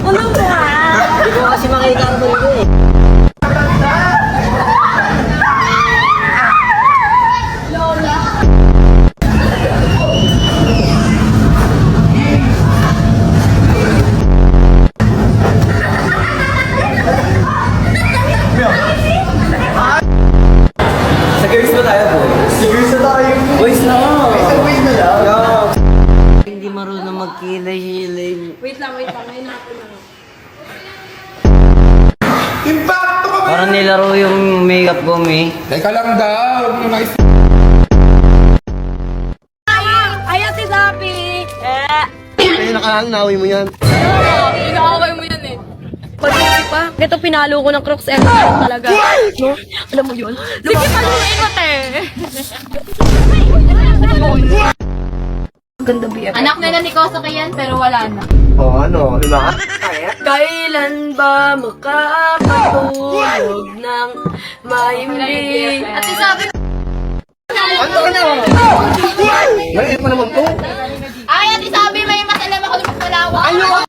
Ulong ko ha! Hindi ko kasi makikita ko rin eh. Sa girls ba tayo, boy? Sa girls na tayo. Boys na nga. Boys na lang. Hindi marunong magkilay-hilay. Wait lang, ngayon ako lang. Impacto ka ba? Parang nilaro yung makeup ko, eh. Teka lang daw. Ay, Ate Zapi! Ay, nakalang naway mo yan. Inaaway mo yan eh. Pag-isip pa, ito pinalo ko ng Crocs Echo talaga. No? Alam mo yun? Sige, paluin mo, te! Ganda BF. Anak na ni Kosoke yan, pero wala na. Oh, ano? Diba? Kailan ba makakatulog ng mahimbing? Ate sabi, Ano ka na? Ngayon pa naman to. ay, ate sabi, may masalam ako ng palawa. Ano?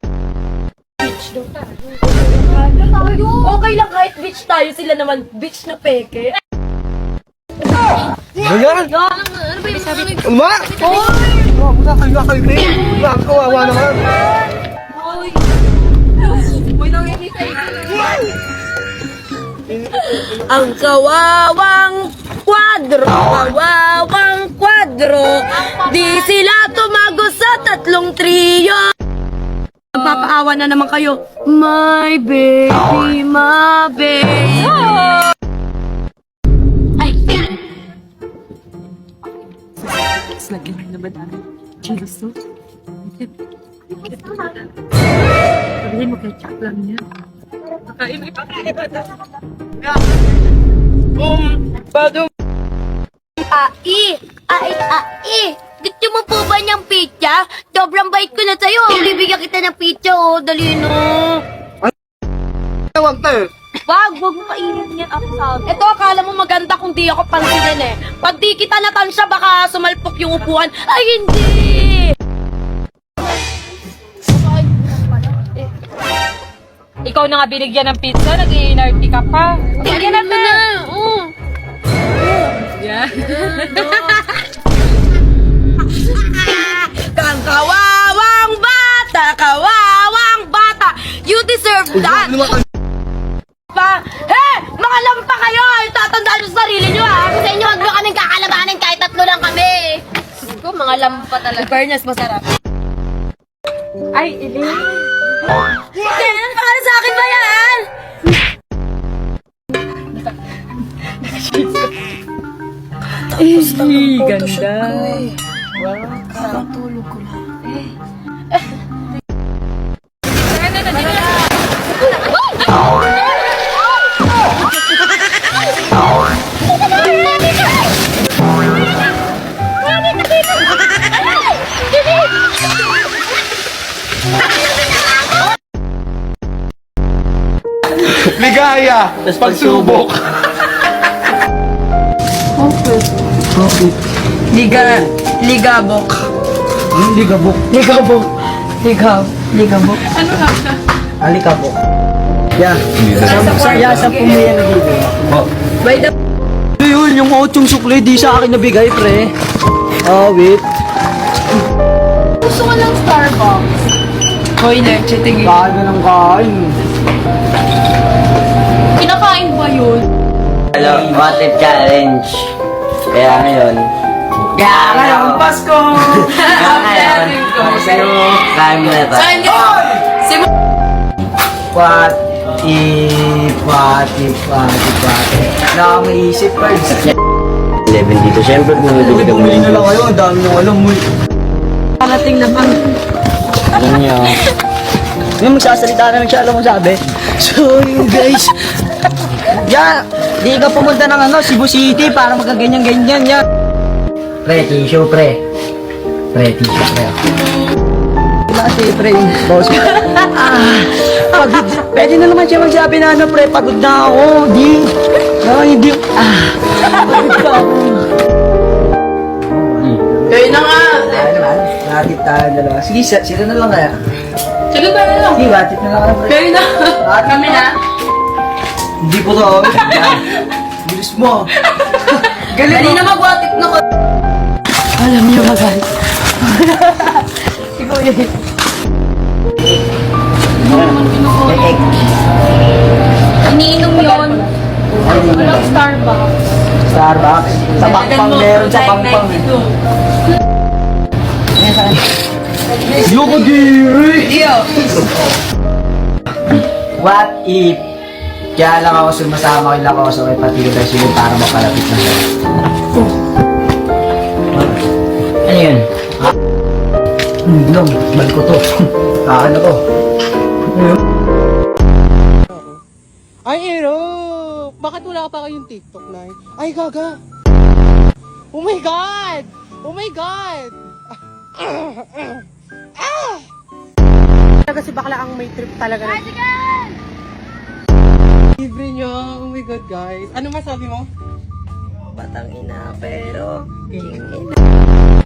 Okay lang kahit bitch tayo, sila naman bitch na peke. Ganyan? Ano ba yung sabi? Ma! Wala kayo, babe. Kawawa naman. Ang kawawang kwadro, di sila tumago sa tatlong trio. Magpapaawa na naman kayo. My baby, my baby. Ay, Lagyan na ba dami? Chilos to? Sabihin mo ketchup lang niya. Ai! Gusto mo po ba niyang pizza? Sobrang bait ko na sa'yo. Bibigyan kita ng pizza, oh. Dali no. Tawag tayo. Wag mo kainin yan ako sabi. Ito, akala mo maganda kung di ako pansinin eh. Pag di kita natansya, baka sumalpok yung upuan. Ay, hindi! Ikaw na nga binigyan ng pizza, nag-iinarty ka pa. Bigyan natin na! Yeah. Kang kawawang bata, you deserve that! Pa. Mga lampa kayo! Tatandaan nyo sa sarili nyo ha! Sa inyo, huwag mo kaming kakalabanin kahit tatlo lang kami. Ko, mga lampa talaga. Fairness, masarap. Ay, ili. Kailan para sa akin ba yan? Ganda. Ligaya. Pagsubok. Ligabok. Ligabok. Ligabok. Alikabok. Yan. Sa pumiyan na dito. By the Yun, yung otong sukli, di sa akin nabigay, pre. Wait. Gusto ko ng Starbucks. Hoy, leche, tingin. Kain ka ng kain. Kinakain ba yun? Hello, what if challenge? Kaya ngayon. Pasko! Kaya ngayon. Sa'yo, kain mo na ito. Saan yun? Pati. Nakamaisip pa. 11 dito, syempre bumili ka mo. Bumili na lang kayo. Ang dami nang alam mo. Parating na bang? Alam niyo. Ngayon magsasalita na siya, alam mo sabi. So you guys. Di ka pumunta ng Cebu City para magkaganyan-ganyan ya. Pre, tissue pre. Tissue pre. Kasi pre, boss. Pagod. Pwede na naman siya magsabi na pre, pagod na ako. Hindi. Pagod ka ako. Kayo na nga. Natin tayo dalawa. Sige, sila na lang kaya. Sige ba na lang? Sige, watch na lang kaya, pre. Kayo na. Kami na. Hindi po to. Bilis mo. Galing Dali na magwatik na ko. Alam niyo ba, guys? Ikaw yun. Egg. Iniinom yun. Walang Starbucks. Starbucks. Sa Pangpang meron sa Pangpang. Yoko diri! What if kaya lang ako sumasama kay Lakoso ay pati yung resume para mapalapit na siya? Ano yun? Long, bal ko to. Ano to? Ay, Ero! Bakit wala pa kayong TikTok, Nay? Ay, gaga! Oh my God! Oh my God! Talaga si bakla ang may trip talaga. Libre niya. Oh my God, guys. Ano masabi mo? Batang ina, pero...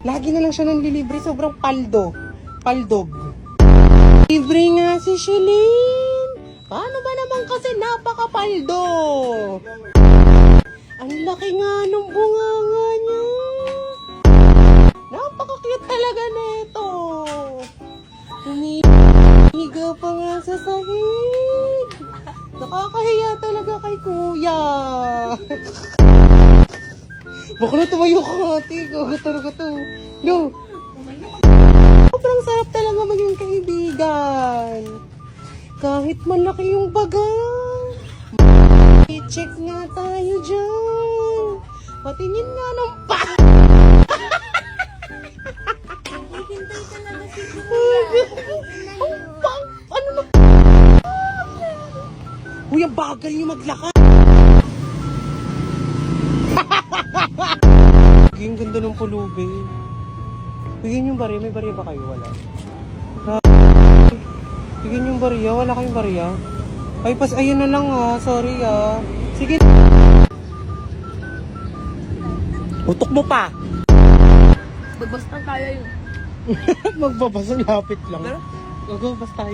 Lagi na lang siya nanlilibre. Sobrang paldo. Paldog. Libre nga si Shelin. Paano ba naman kasi napakapaldo? Ang laki nga nung bunganga niya. Napaka-cute talaga nito. Humihiga pa nga sa sahig. Nakakahiya talaga kay kuya. Bakla tumayo ka ate. Gaga talaga to. No. Sobrang sarap talaga maging kaibigan. Kahit malaki yung baga. I-check nga tayo dyan. Patingin nga ng pa. Hintay talaga si Ang pang. Ano na? Uy, ang bagal niyo maglakad. Ang ganda ng pulubi. Bigyan yung bariya. May bariya ba kayo? Wala. Bigyan yung bariya. Wala kayong bariya? Ay, ayun na lang Sorry Sige. Utok mo pa. Magbasta tayo yun. Magbabasa. Lapit lang. Magbabas tayo.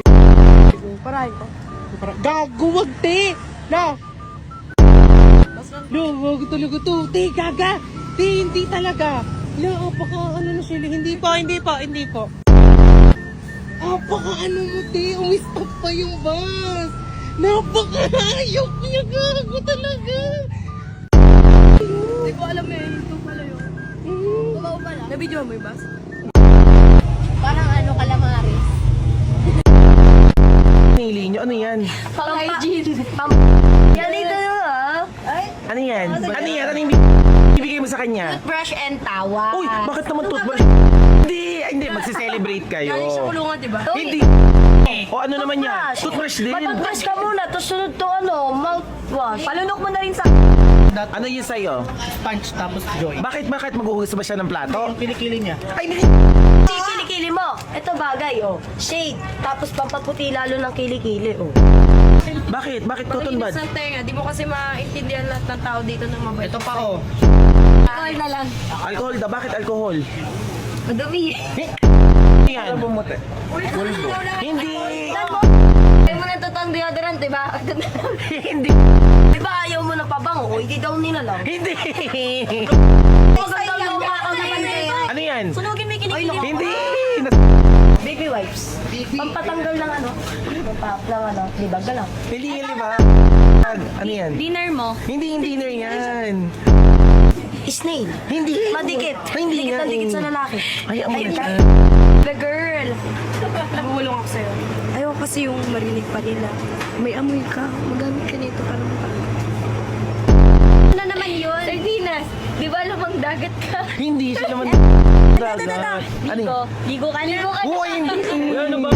Parahin ko. Gago, wag te! Na! No, wag talaga to. Te, gaga! Te, hindi talaga. No, apaka ano na sila. Hindi pa. Apaka ano mo, te. Umistop pa yung bus. Napaka-hayop niya, gago talaga. Hindi ko alam eh. Ito pala yun. Tumaw pala. Nabidyo mo yung bus? Parang ano, kalamaris. Nili nyo, ano yan? Pang-hygiene. Yan dito Ay, Ano yan? Ano yan? Ano yung ibigay mo sa kanya? Brush and towel. Uy, bakit naman toothbrush? Hindi, magse-celebrate kayo. galing sa kulungan, diba? Hindi. O ano naman yan? Toothbrush din. Mag-brush ka muna, tapos sunod to mouthwash. Palunok mo na rin sa... Ano yun sa'yo? Punch tapos joy. Bakit maghuhugas ba siya ng plato? Kilikili niya. Ay, Kilikili mo. Ito bagay, Shade. Tapos pampaputi lalo ng kilikili, bakit? Bakit cotton bud? Pag-inis ng tenga, di mo kasi maintindihan lahat ng tao dito ng mabait. Ito pa oh. Alcohol na lang. Alcohol daw. Bakit alcohol? Madumi. Yan. Hindi. Ayaw mo na totoong deodorant, diba? Hindi. Diba ayaw mo na pabango? Hindi daw nila lang. Hindi. Magandang mukha ka naman, Kera. Ano yan? Sunugin mo yung kilikili mo. Hindi. Baby wipes. Pampatanggal ng libag ka lang. Hindi ba? Ano yan? Dinner mo. Hindi yung dinner yan. Snail. Hindi. Madikit. Hindi Dikit nga na dikit eh. sa lalaki. Ay, ang mga The girl. Nagulong ako sa'yo. Ayaw kasi yung marinig pa nila. May amoy ka. Magamit ka nito para makakita. Ano naman yun? Sardinas. Di ba lumang dagat ka? Hindi siya naman dagat. Ano yun? Ligo ka na. Uy, hindi. Ano ba?